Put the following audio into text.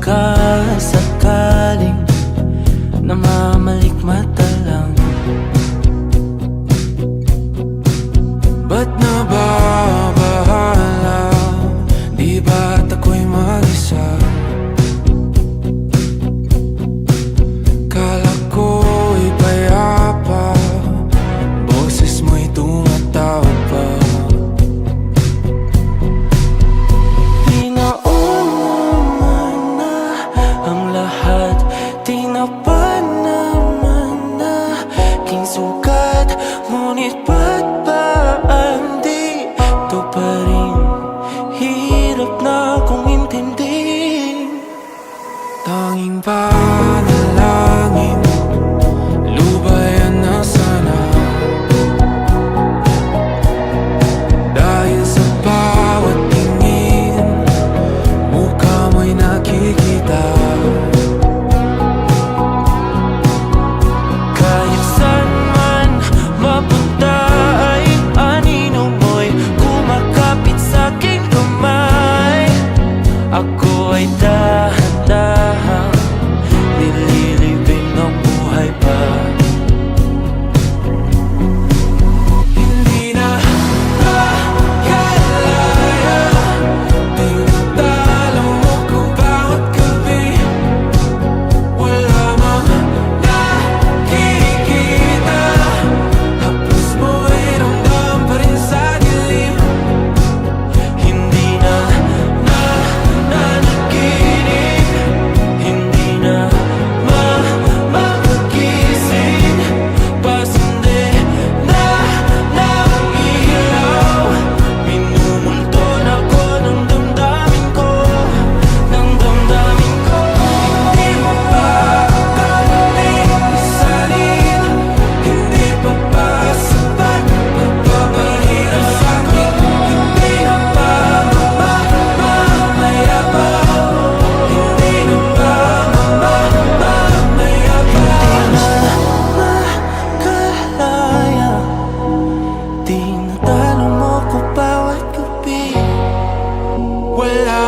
sakasakaling namamalikmata lang. Ba't nababahala? Di ba't ako'y mag-isa? Kala ko'y payapa, boses mo'y tumatawag pa. Di naman na ang lahat, di na pa naman na aking sukat. Ngunit ba't ba di ito pa rin? Hirap na kong intindihin. Tanging panalangin, lubayan na sana. Dahil sa bawat tingin, mukha mo'y nakikita. Kahit saan man mapunta ay anino mo'y kumakapit sa'king kamay. Ako ay dahan-dahang nililibing ng buhay pa. Hindi na makalaya, tinatalo mo ko bawat gabi. Wala mang nakikita, haplos mo'y ramdam pa rin sa dilim. Hindi na nanaginip, hindi na magising. Pasindi na ng ilaw, minumulton ako ng damdamin ko, ng damdamin ko. Hindi mo pa kailangang isalin, hindi pa ba sapat pagpapahirap sa'kin? Hindi na ba mamamayabang? Hindi na ba mamamayabang? Makalaya, tinatalo mo ko bawat gabi. Wala